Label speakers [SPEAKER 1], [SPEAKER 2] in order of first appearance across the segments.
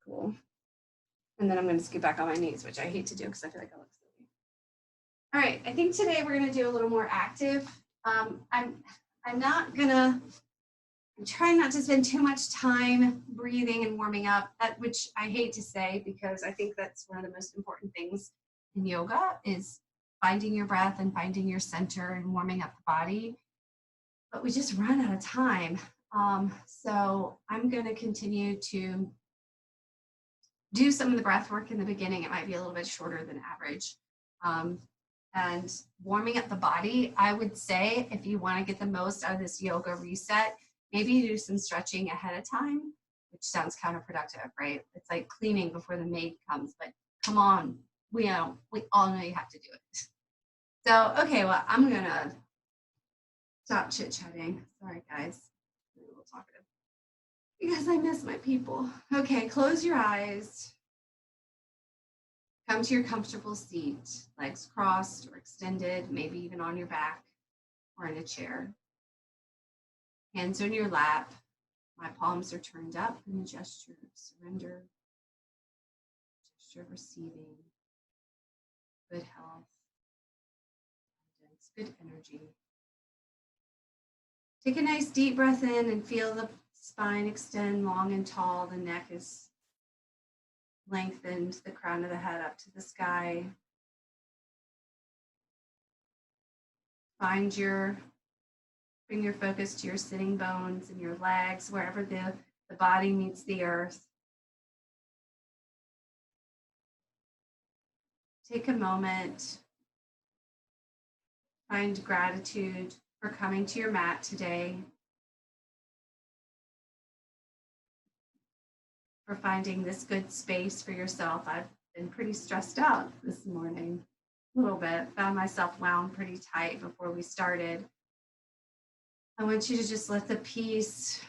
[SPEAKER 1] Cool. And then I'm going to scoot back on my knees, which I hate to do because I feel like I look silly. All right, I think today we're going to do a little more active. I'm trying not to spend too much time breathing and warming up, which I hate to say because I think that's one of the most important things in yoga is finding your breath and finding your center and warming up the body. But we just run out of time. So I'm going to continue to do some of the breath work in the beginning. It might be a little bit shorter than average. And warming up the body, I would say if you want to get the most out of this yoga reset, maybe do some stretching ahead of time, which sounds counterproductive, right? It's like cleaning before the maid comes, but come on, we all know you have to do it. So, okay, well, I'm gonna stop chit-chatting. Sorry, guys, I'm a little talkative because I miss my people. Okay, close your eyes. Come to your comfortable seat, legs crossed or extended, maybe even on your back or in a chair. Hands on your lap. My palms are turned up in a gesture of surrender, gesture of receiving, good health, good energy. Take a nice deep breath in and feel the spine extend long and tall. The neck is lengthened, the crown of the head up to the sky. Bring your focus to your sitting bones and your legs, wherever the body meets the earth. Take a moment. Find gratitude for coming to your mat today, for finding this good space for yourself. I've been pretty stressed out this morning, a little bit. Found myself wound pretty tight before we started. I want you to just let the peace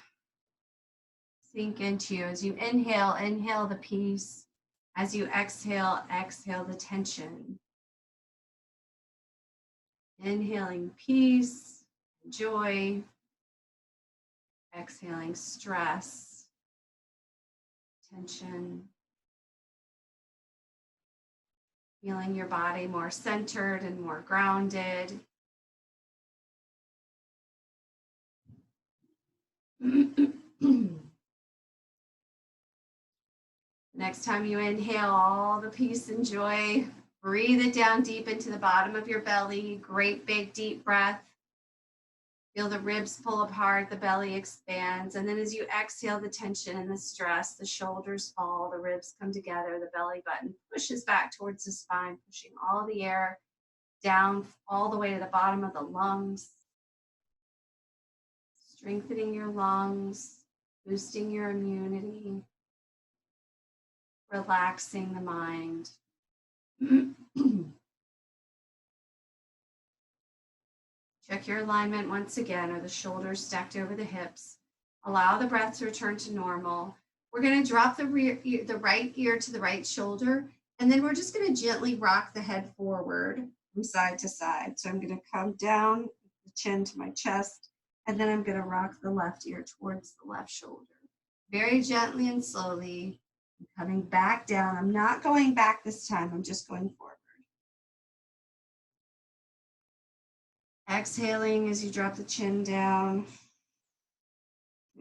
[SPEAKER 1] sink into you. As you inhale the peace. As you exhale the tension. Inhaling peace, joy. Exhaling stress, tension. Feeling your body more centered and more grounded. Next time you inhale all the peace and joy, breathe it down deep into the bottom of your belly. Great big deep breath. Feel the ribs pull apart, the belly expands. And then as you exhale the tension and the stress, the shoulders fall, the ribs come together, the belly button pushes back towards the spine, pushing all the air down all the way to the bottom of the lungs. Strengthening your lungs, boosting your immunity. Relaxing the mind. Check your alignment once again. Are the shoulders stacked over the hips? Allow the breath to return to normal. We're going to drop the right ear to the right shoulder, and then we're just going to gently rock the head forward from side to side. So I'm going to come down the chin to my chest, and then I'm going to rock the left ear towards the left shoulder. Very gently and slowly. I'm coming back down. I'm not going back this time. I'm just going forward. Exhaling as you drop the chin down.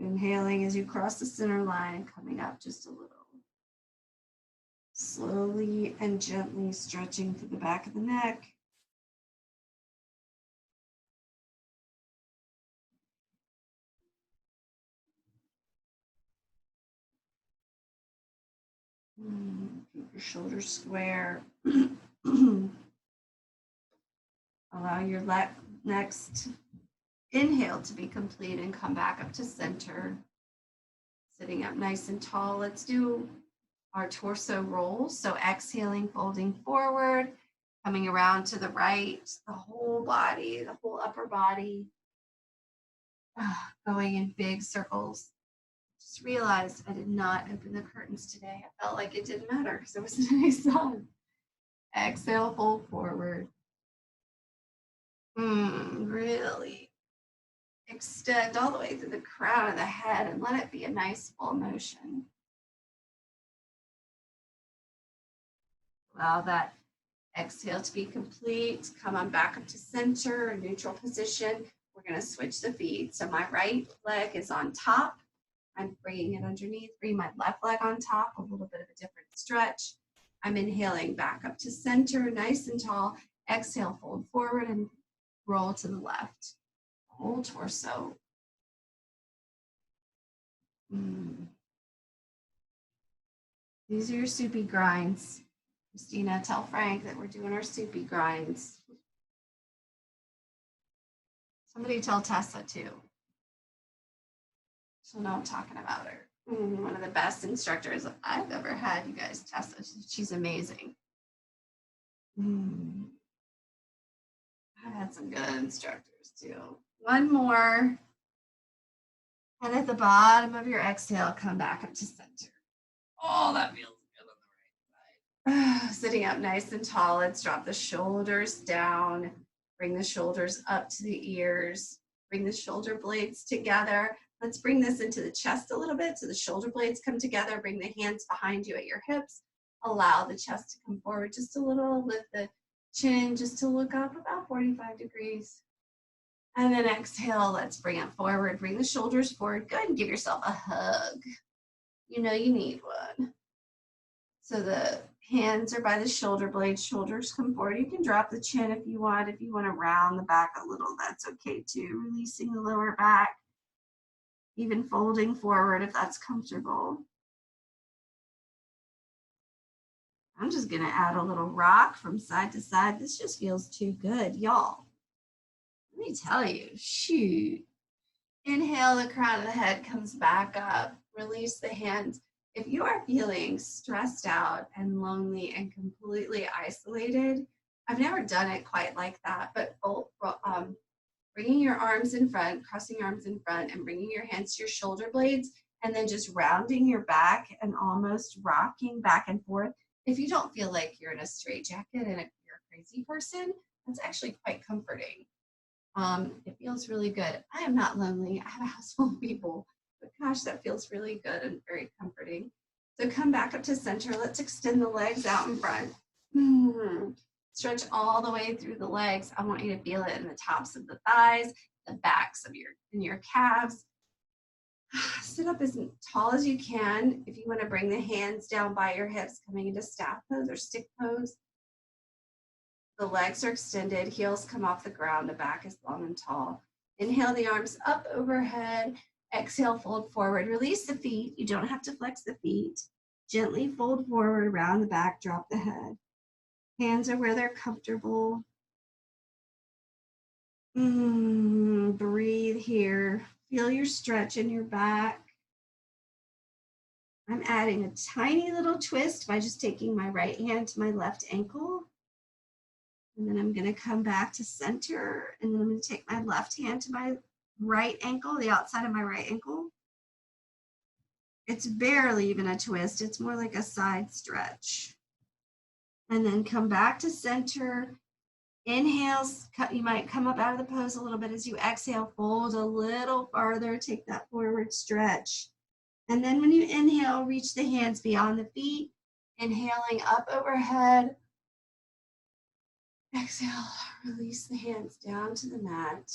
[SPEAKER 1] Inhaling as you cross the center line and coming up just a little. Slowly and gently stretching through the back of the neck. Keep your shoulders square. Allow your next inhale to be complete and come back up to center. Sitting up nice and tall. Let's do our torso rolls. So exhaling, folding forward, coming around to the right, the whole body, the whole upper body, going in big circles. Just realized I did not open the curtains today. I felt like it didn't matter because it was a nice sun. Exhale, fold forward. Really extend all the way through the crown of the head and let it be a nice full motion. Allow that exhale to be complete. Come on back up to center, neutral position. We're going to switch the feet. So my right leg is on top. I'm bringing it underneath. Bring my left leg on top, a little bit of a different stretch. I'm inhaling back up to center, nice and tall. Exhale, fold forward and roll to the left. Whole torso. These are your soupy grinds. Christina, tell Frank that we're doing our soupy grinds. Somebody tell Tessa too. She'll know I'm talking about her. One of the best instructors I've ever had, you guys, Tessa. She's amazing. I've had some good instructors too. One more. And at the bottom of your exhale, come back up to center. Oh, that feels good on the right side. Sitting up nice and tall. Let's drop the shoulders down. Bring the shoulders up to the ears. Bring the shoulder blades together. Let's bring this into the chest a little bit so the shoulder blades come together. Bring the hands behind you at your hips. Allow the chest to come forward just a little. Lift the chin just to look up about 45 degrees. And then exhale, let's bring it forward. Bring the shoulders forward. Go ahead and give yourself a hug. You know you need one. So the hands are by the shoulder blades. Shoulders come forward. You can drop the chin if you want. If you want to round the back a little, that's okay too. Releasing the lower back. Even folding forward if that's comfortable. I'm just going to add a little rock from side to side. This just feels too good, y'all. Let me tell you, shoot. Inhale, the crown of the head comes back up. Release the hands. If you are feeling stressed out and lonely and completely isolated, I've never done it quite like that, but bringing your arms in front, crossing your arms in front, and bringing your hands to your shoulder blades, and then just rounding your back and almost rocking back and forth. If you don't feel like you're in a straitjacket and you're a crazy person, that's actually quite comforting. It feels really good. I am not lonely. I have a house full of people, but gosh, that feels really good and very comforting. So come back up to center. Let's extend the legs out in front. Stretch all the way through the legs. I want you to feel it in the tops of the thighs, the backs of your calves. Sit up as tall as you can. If you want to bring the hands down by your hips, coming into staff pose or stick pose. The legs are extended, heels come off the ground, the back is long and tall. Inhale the arms up overhead. Exhale, fold forward. Release the feet. You don't have to flex the feet. Gently fold forward, round the back, drop the head. Hands are where they're comfortable. Breathe here. Feel your stretch in your back. I'm adding a tiny little twist by just taking my right hand to my left ankle. And then I'm going to come back to center. And then I'm going to take my left hand to my right ankle, the outside of my right ankle. It's barely even a twist. It's more like a side stretch. And then come back to center. Inhales, you might come up out of the pose a little bit as you exhale, fold a little farther, take that forward stretch. And then when you inhale, reach the hands beyond the feet, inhaling up overhead. Exhale, release the hands down to the mat.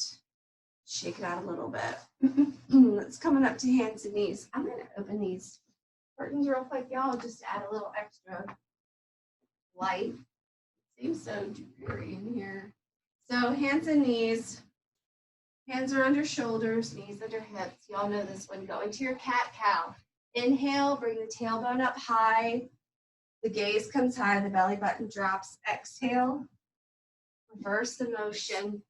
[SPEAKER 1] Shake it out a little bit. Let's coming up to hands and knees. I'm going to open these curtains real quick, y'all, just to add a little extra light. Seems so dreary in here. So hands and knees. Hands are under shoulders, knees under hips. Y'all know this one. Go into your cat-cow. Inhale, bring the tailbone up high. The gaze comes high, the belly button drops. Exhale. Reverse the motion.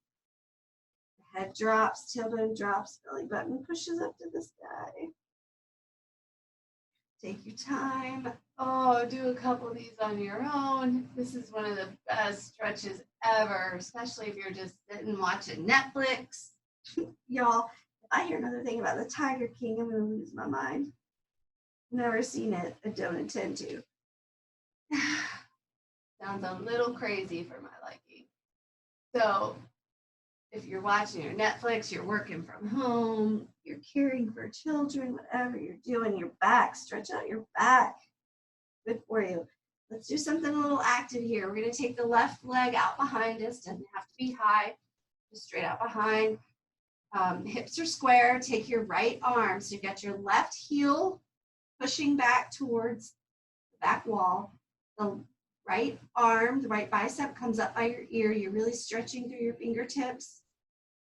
[SPEAKER 1] The head drops, tailbone drops, belly button pushes up to the sky. Take your time. Oh, do a couple of these on your own. This is one of the best stretches ever, especially if you're just sitting watching Netflix. Y'all, if I hear another thing about the Tiger King, I'm going to lose my mind. Never seen it. I don't intend to. Sounds a little crazy for my liking. So if you're watching your Netflix, you're working from home, you're caring for children, whatever you're doing, your back, stretch out your back. Good for you. Let's do something a little active here. We're going to take the left leg out behind us. Doesn't have to be high, just straight out behind. Hips are square. Take your right arm. So you've got your left heel pushing back towards the back wall. The right arm, the right bicep comes up by your ear. You're really stretching through your fingertips.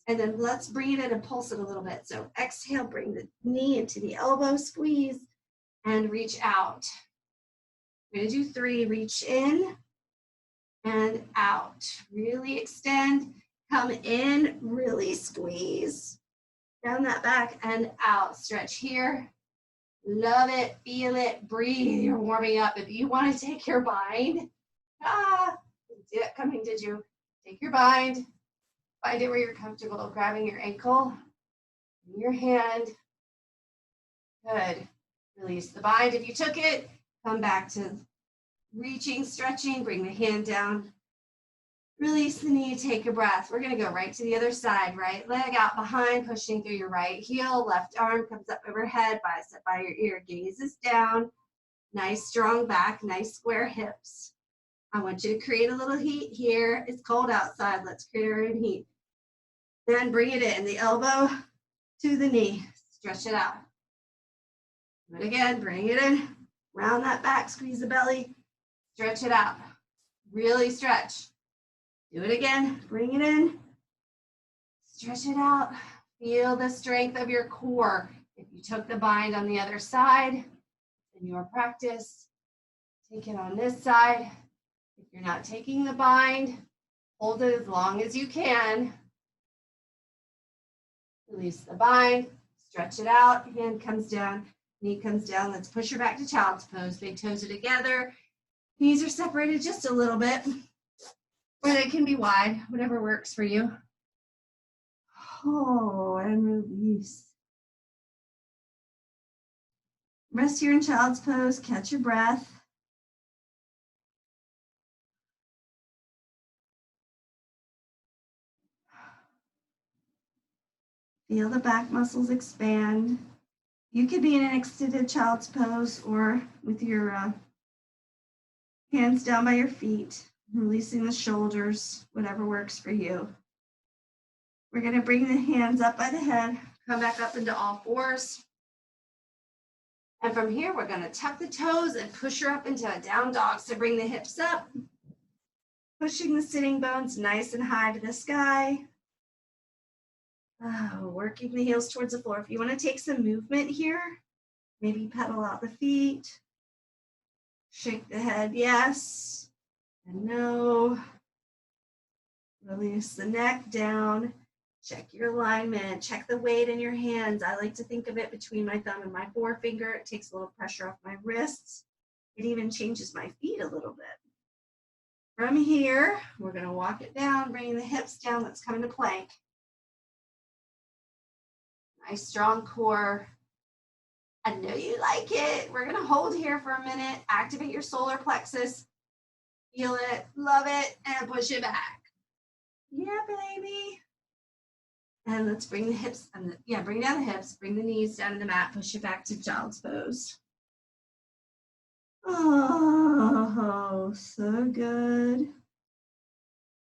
[SPEAKER 1] And then let's bring it in and pulse it a little bit. So exhale, bring the knee into the elbow, squeeze, and reach out. We're going to do 3. Reach in and out. Really extend. Come in, really squeeze. Down that back and out. Stretch here. Love it, feel it, breathe. You're warming up. If you want to take your bind, see that coming, did you? Take your bind. Find it where you're comfortable, grabbing your ankle, your hand. Good. Release the bind. If you took it, come back to reaching, stretching, bring the hand down. Release the knee, take a breath. We're going to go right to the other side. Right leg out behind, pushing through your right heel. Left arm comes up overhead, bicep by your ear, gazes down. Nice strong back, nice square hips. I want you to create a little heat here. It's cold outside. Let's create our own heat. Then bring it in, the elbow to the knee. Stretch it out. Do it again, bring it in. Round that back, squeeze the belly. Stretch it out. Really stretch. Do it again, bring it in. Stretch it out. Feel the strength of your core. If you took the bind on the other side, in your practice, take it on this side. If you're not taking the bind, hold it as long as you can. Release the bind, stretch it out, hand comes down, knee comes down. Let's push her back to child's pose. Big toes are together. Knees are separated just a little bit, or they can be wide, whatever works for you. Oh, and release. Rest here in child's pose, catch your breath. Feel the back muscles expand. You could be in an extended child's pose or with your hands down by your feet, releasing the shoulders, whatever works for you. We're going to bring the hands up by the head, come back up into all fours. And from here, we're going to tuck the toes and push her up into a down dog. So bring the hips up, pushing the sitting bones nice and high to the sky. Working the heels towards the floor. If you want to take some movement here, maybe pedal out the feet. Shake the head, yes and no. Release the neck down. Check your alignment. Check the weight in your hands. I like to think of it between my thumb and my forefinger. It takes a little pressure off my wrists. It even changes my feet a little bit. From here, we're going to walk it down, bringing the hips down. Let's come into plank. Nice strong core. I know you like it. We're going to hold here for a minute. Activate your solar plexus. Feel it, love it, and push it back. Yeah, baby. And let's bring the hips, bring down the hips, bring the knees down to the mat, push it back to child's pose. Oh, so good.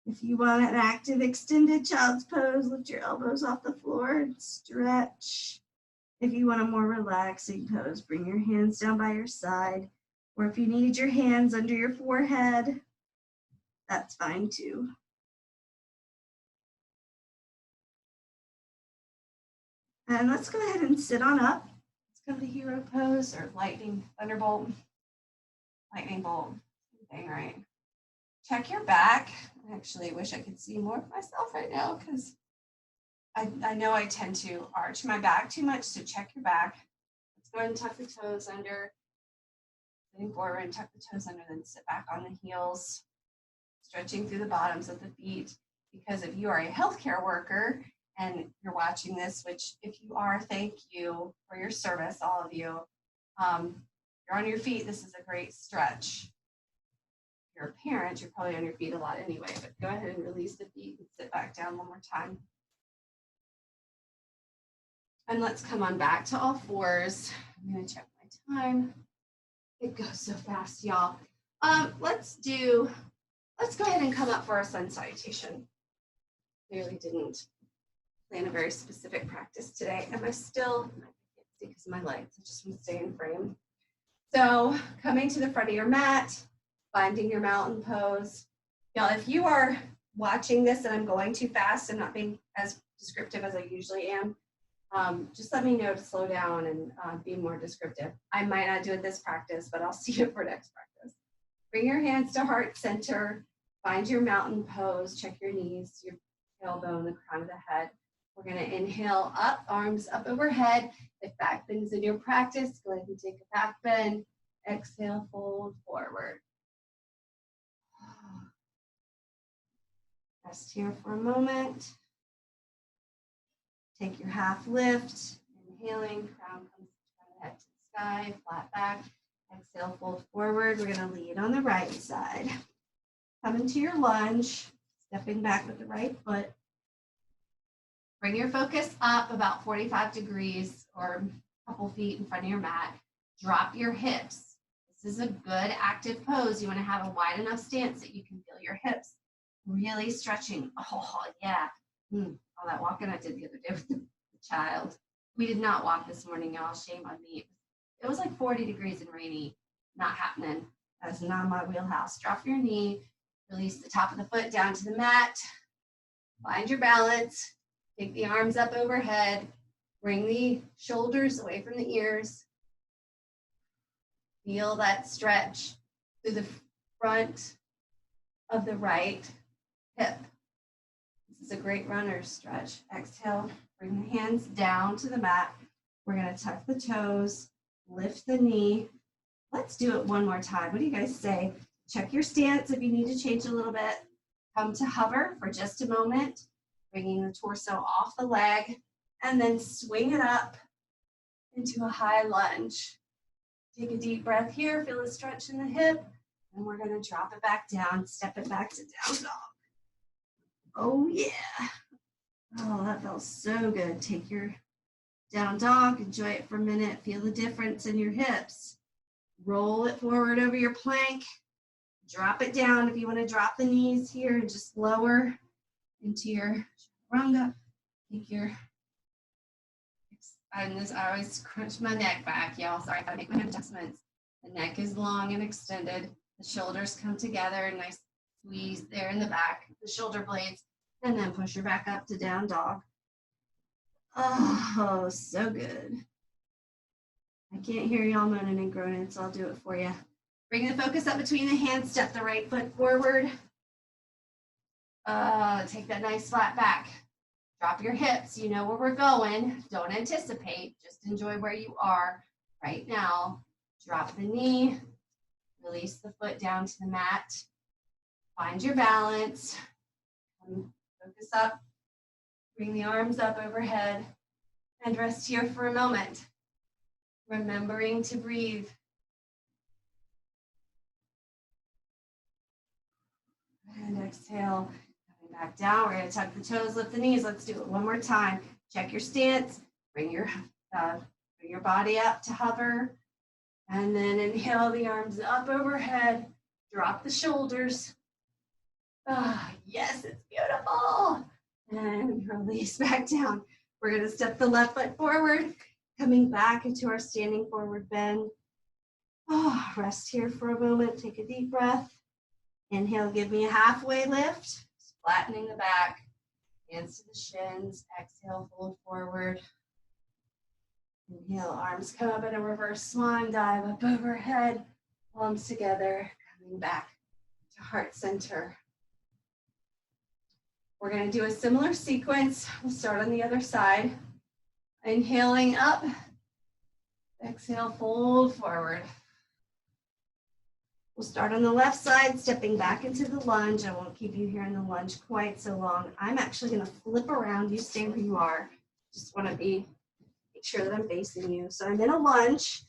[SPEAKER 1] If you want an active extended child's pose, lift your elbows off the floor and stretch. If you want a more relaxing pose, bring your hands down by your side. Or if you need your hands under your forehead, that's fine too. And let's go ahead and sit on up. Let's come to hero pose or lightning thunderbolt. Lightning bolt, same thing, right? Check your back. I actually wish I could see more of myself right now because I know I tend to arch my back too much, so check your back. Let's go ahead and tuck the toes under. Sitting forward and tuck the toes under, then sit back on the heels, stretching through the bottoms of the feet. Because if you are a healthcare worker and you're watching this, which if you are, thank you for your service, all of you. You're on your feet, this is a great stretch. If you're a parent, you're probably on your feet a lot anyway, but go ahead and release the feet and sit back down one more time. And let's come on back to all fours. I'm gonna check my time. It goes so fast, y'all. Let's go ahead and come up for our sun salutation. Clearly didn't plan a very specific practice today. Am I still, I can't see because of my lights, I just want to stay in frame. So coming to the front of your mat, finding your mountain pose. Now, if you are watching this and I'm going too fast and not being as descriptive as I usually am, just let me know to slow down and be more descriptive. I might not do it this practice, but I'll see you for next practice. Bring your hands to heart center, find your mountain pose, check your knees, your tailbone, the crown of the head. We're gonna inhale up, arms up overhead. If back bend's in your practice, go ahead and take a back bend. Exhale, fold forward. Rest here for a moment. Take your half lift, inhaling, crown comes from the head to the sky, flat back. Exhale, fold forward. We're gonna lead on the right side. Come into your lunge, stepping back with the right foot. Bring your focus up about 45 degrees or a couple feet in front of your mat. Drop your hips. This is a good active pose. You want to have a wide enough stance that you can feel your hips really stretching. Oh, yeah. All that walking I did the other day with the child. We did not walk this morning, y'all. Shame on me. It was like 40 degrees and rainy. Not happening. That's not my wheelhouse. Drop your knee. Release the top of the foot down to the mat. Find your balance. Take the arms up overhead. Bring the shoulders away from the ears. Feel that stretch through the front of the right hip. This is a great runner's stretch. Exhale, bring the hands down to the mat. We're gonna tuck the toes, lift the knee. Let's do it one more time. What do you guys say? Check your stance if you need to change a little bit. Come to hover for just a moment, bringing the torso off the leg, and then swing it up into a high lunge. Take a deep breath here, feel a stretch in the hip, and we're gonna drop it back down, step it back to down dog. Oh yeah. Oh, that felt so good. Take your down dog, enjoy it for a minute, feel the difference in your hips. Roll it forward over your plank, drop it down if you wanna drop the knees here and just lower into your chaturanga. Take your, I always crunch my neck back, y'all. Sorry if I make my adjustments. The neck is long and extended. The shoulders come together, nice squeeze there in the back, the shoulder blades, and then push her back up to down dog. Oh, so good. I can't hear y'all moaning and groaning, so I'll do it for you. Bring the focus up between the hands, step the right foot forward. Take that nice flat back. Drop your hips, you know where we're going. Don't anticipate, just enjoy where you are right now. Drop the knee, release the foot down to the mat. Find your balance. Focus up, bring the arms up overhead, and rest here for a moment. Remembering to breathe. And exhale. Back down, we're gonna tuck the toes, lift the knees. Let's do it one more time. Check your stance, bring your body up to hover, and then inhale the arms up overhead, drop the shoulders. Yes, it's beautiful. And release back down. We're gonna step the left foot forward, coming back into our standing forward bend. Rest here for a moment, take a deep breath. Inhale, give me a halfway lift. Flattening the back, hands to the shins. Exhale, fold forward. Inhale, arms come up in a reverse swan dive up overhead, palms together, coming back to heart center. We're going to do a similar sequence. We'll start on the other side. Inhaling up, exhale, fold forward. We'll start on the left side, stepping back into the lunge. I won't keep you here in the lunge quite so long. I'm actually gonna flip around. You stay where you are. Just wanna make sure that I'm facing you. So I'm in a lunge.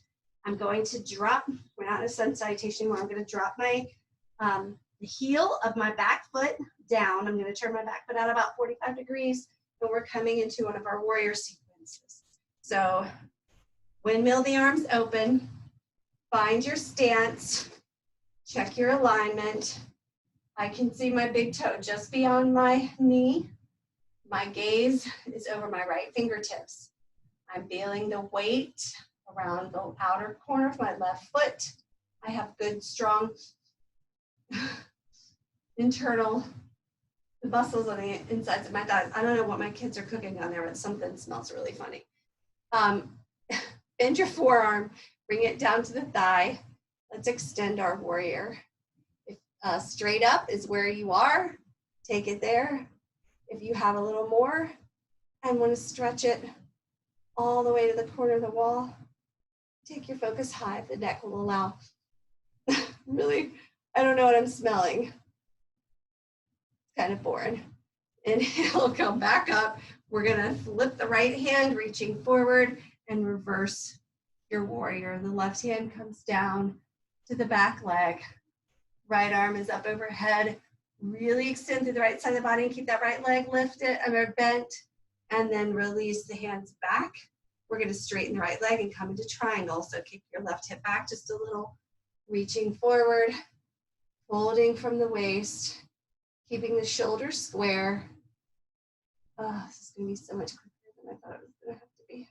[SPEAKER 1] I'm going to drop, we're not in a sun salutation anymore. I'm gonna drop my, the heel of my back foot down. I'm gonna turn my back foot out about 45 degrees, and we're coming into one of our warrior sequences. So windmill the arms open, find your stance. Check your alignment. I can see my big toe just beyond my knee. My gaze is over my right fingertips. I'm feeling the weight around the outer corner of my left foot. I have good, strong internal muscles on the insides of my thighs. I don't know what my kids are cooking down there, but something smells really funny. Bend your forearm, bring it down to the thigh. Let's extend our warrior. If, straight up is where you are, take it there. If you have a little more and want to stretch it all the way to the corner of the wall, take your focus high if the neck will allow. Really, I don't know what I'm smelling. Kind of boring. Inhale, come back up. We're gonna flip the right hand, reaching forward, and reverse your warrior. The left hand comes down to the back leg. Right arm is up overhead. Really extend through the right side of the body and keep that right leg lifted or bent, and then release the hands back. We're gonna straighten the right leg and come into triangle. So kick your left hip back just a little, reaching forward, folding from the waist, keeping the shoulders square. Oh, this is gonna be so much quicker than I thought it was gonna have to be.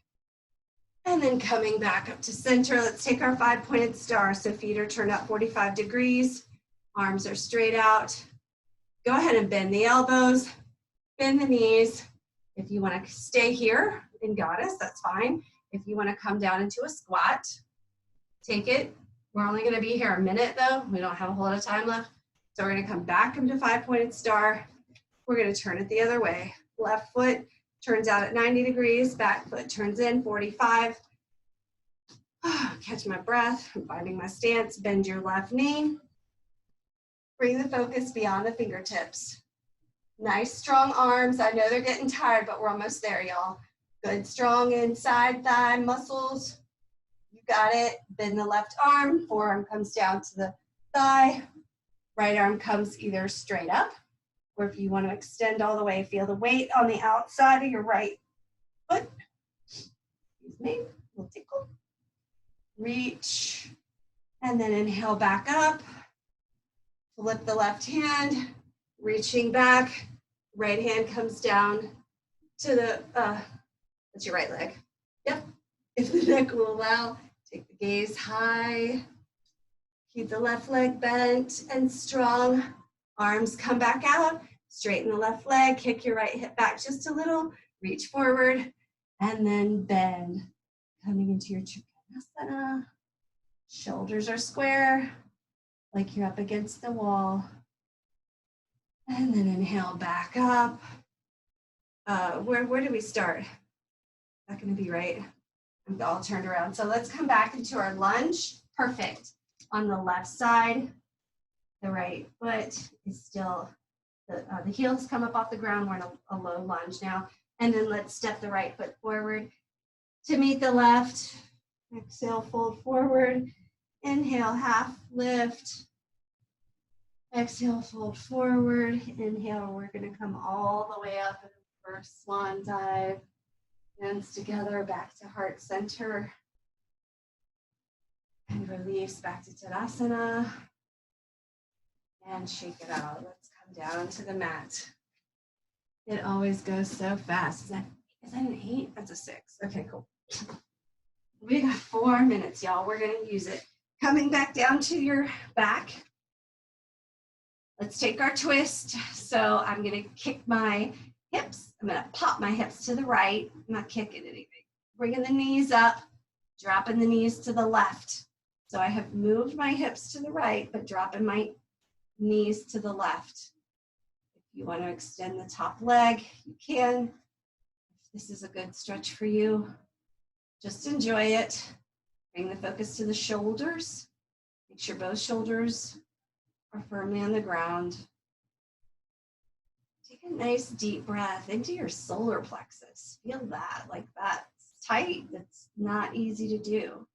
[SPEAKER 1] And then coming back up to center, let's take our 5-pointed star. So feet are turned up 45 degrees, arms are straight out. Go ahead and bend the elbows, bend the knees. If you wanna stay here in goddess, that's fine. If you wanna come down into a squat, take it. We're only gonna be here a minute though. We don't have a whole lot of time left. So we're gonna come back into 5-pointed star. We're gonna turn it the other way. Left foot turns out at 90 degrees, back foot turns in 45. Catch my breath, I'm finding my stance. Bend your left knee. Bring the focus beyond the fingertips. Nice strong arms. I know they're getting tired, but we're almost there, y'all. Good strong inside thigh muscles. You got it. Bend the left arm, forearm comes down to the thigh. Right arm comes either straight up, or if you want to extend all the way, feel the weight on the outside of your right foot. Excuse me, a little tickle. Reach, and then inhale back up. Flip the left hand, reaching back. Right hand comes down to the, that's your right leg. Yep, if the neck will allow, take the gaze high. Keep the left leg bent and strong. Arms come back out, straighten the left leg, kick your right hip back just a little, reach forward, and then bend. Coming into your Trikonasana. Shoulders are square, like you're up against the wall. And then inhale back up. Where do we start? Not gonna be right. I'm all turned around. So let's come back into our lunge. Perfect. On the left side, the right foot is still, the heels come up off the ground. We're in a low lunge now. And then let's step the right foot forward to meet the left. Exhale, fold forward. Inhale, half lift. Exhale, fold forward. Inhale, we're gonna come all the way up in the first swan dive. Hands together, back to heart center. And release back to Tadasana. And shake it out. Let's come down to the mat. It always goes so fast. Is that an 8? That's a 6. Okay, cool. We got 4 minutes, y'all. We're gonna use it. Coming back down to your back. Let's take our twist. So I'm gonna kick my hips. I'm gonna pop my hips to the right. I'm not kicking anything. Bringing the knees up, dropping the knees to the left. So I have moved my hips to the right, but dropping my knees to the left. If you want to extend the top leg, you can. If this is a good stretch for you, just enjoy it. Bring the focus to the shoulders. Make sure both shoulders are firmly on the ground. Take a nice deep breath into your solar plexus. Feel that, like that's tight. That's not easy to do.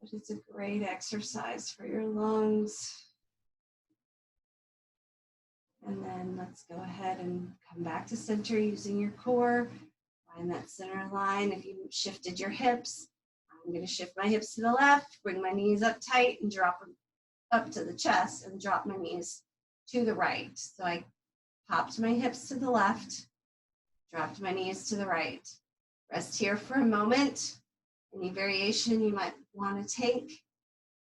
[SPEAKER 1] But it's a great exercise for your lungs. And then let's go ahead and come back to center using your core. Find that center line. If you shifted your hips, I'm going to shift my hips to the left, bring my knees up tight and drop them up to the chest and drop my knees to the right. So I popped my hips to the left, dropped my knees to the right. Rest here for a moment. Any variation you might want to take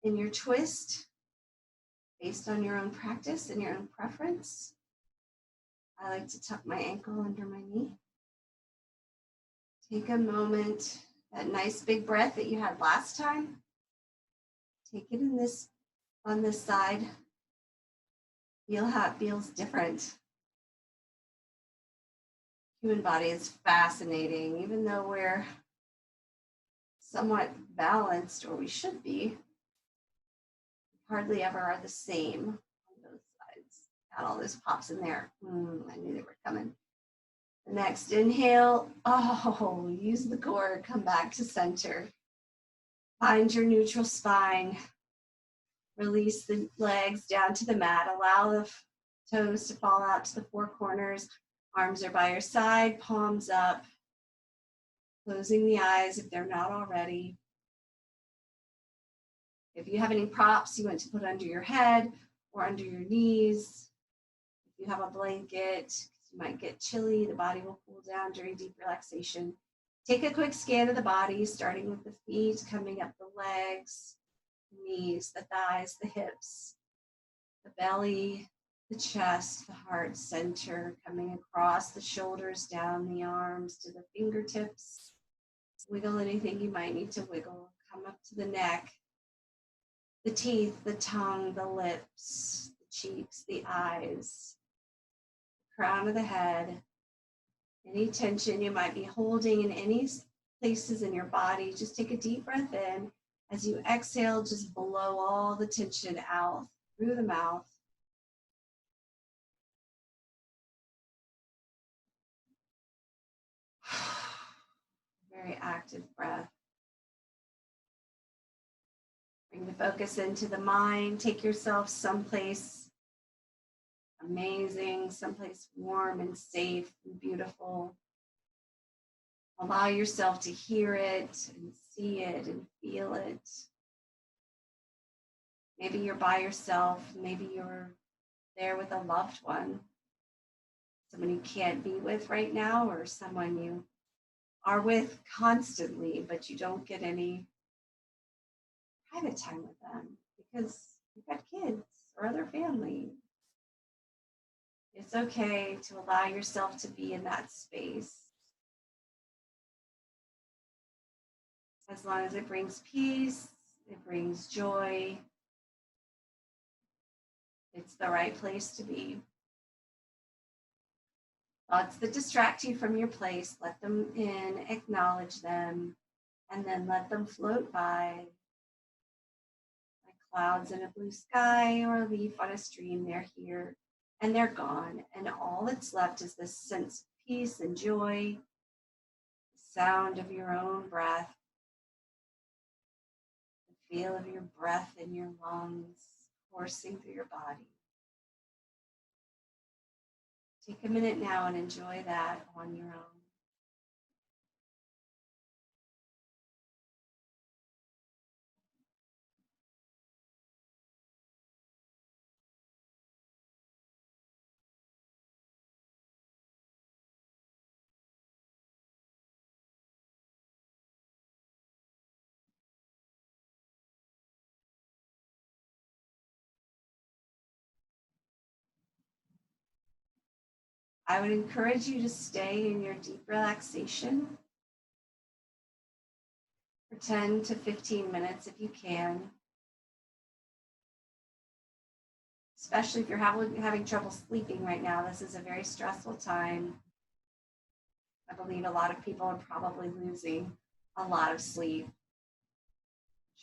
[SPEAKER 1] in your twist based on your own practice and your own preference. I like to tuck my ankle under my knee. Take a moment, that nice big breath that you had last time. Take it on this side. Feel how it feels different. Human body is fascinating, even though we're somewhat balanced, or we should be, hardly ever are the same on both sides. Got all those pops in there. I knew they were coming. The next inhale, use the core, come back to center. Find your neutral spine. Release the legs down to the mat. Allow the toes to fall out to the four corners. Arms are by your side, palms up. Closing the eyes if they're not already. If you have any props you want to put under your head or under your knees, if you have a blanket, you might get chilly, the body will cool down during deep relaxation. Take a quick scan of the body, starting with the feet, coming up the legs, the knees, the thighs, the hips, the belly, the chest, the heart center, coming across the shoulders, down the arms to the fingertips. Wiggle anything you might need to wiggle. Come up to the neck, the teeth, the tongue, the lips, the cheeks, the eyes, the crown of the head. Any tension you might be holding in any places in your body, just take a deep breath in. As you exhale, just blow all the tension out through the mouth. Very active breath. Bring the focus into the mind. Take yourself someplace amazing, someplace warm and safe and beautiful. Allow yourself to hear it and see it and feel it. Maybe you're by yourself. Maybe you're there with a loved one, someone you can't be with right now, or someone you are with constantly, but you don't get any private time with them because you've got kids or other family. It's okay to allow yourself to be in that space. As long as it brings peace, it brings joy, it's the right place to be. Thoughts that distract you from your place, let them in, acknowledge them, and then let them float by. Like clouds in a blue sky or a leaf on a stream, they're here and they're gone. And all that's left is this sense of peace and joy, the sound of your own breath, the feel of your breath in your lungs coursing through your body. Take a minute now and enjoy that on your own. I would encourage you to stay in your deep relaxation for 10 to 15 minutes if you can. Especially if you're having trouble sleeping right now. This is a very stressful time. I believe a lot of people are probably losing a lot of sleep.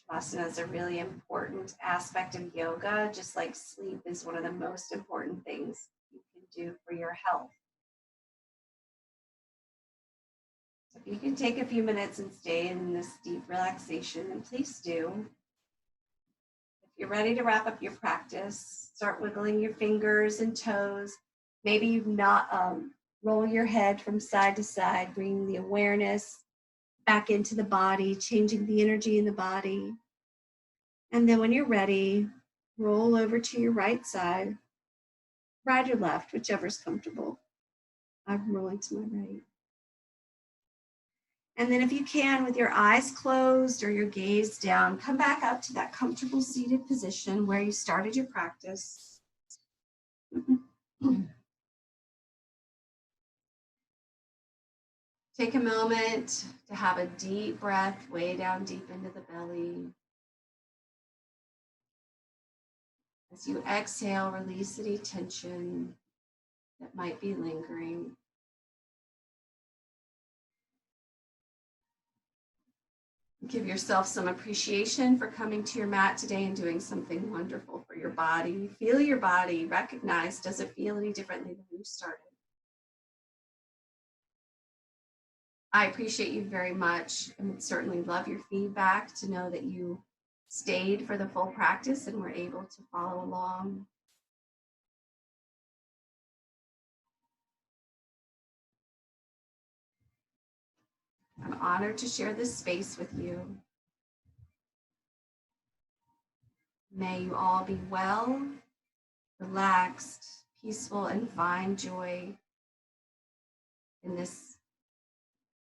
[SPEAKER 1] Shavasana is a really important aspect of yoga, just like sleep is one of the most important things you can do for your health. So if you can take a few minutes and stay in this deep relaxation, then please do. If you're ready to wrap up your practice, start wiggling your fingers and toes. Maybe you not roll your head from side to side, bringing the awareness back into the body, changing the energy in the body. And then when you're ready, Roll over to your right side, right or left, whichever's comfortable. I'm rolling to my right. And then if you can, with your eyes closed or your gaze down, come back up to that comfortable seated position where you started your practice. Take a moment to have a deep breath way down deep into the belly. As you exhale, release any tension that might be lingering. Give yourself some appreciation for coming to your mat today and doing something wonderful for your body. Feel your body. Recognize, does it feel any differently than you started? I appreciate you very much and would certainly love your feedback to know that you stayed for the full practice and were able to follow along. I'm honored to share this space with you. May you all be well, relaxed, peaceful, and find joy in this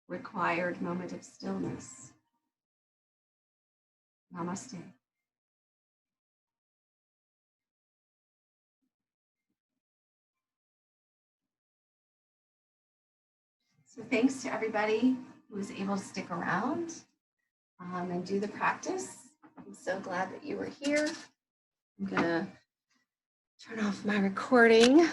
[SPEAKER 1] required moment of stillness. Namaste. So thanks to everybody who was able to stick around and do the practice. I'm so glad that you were here. I'm gonna turn off my recording.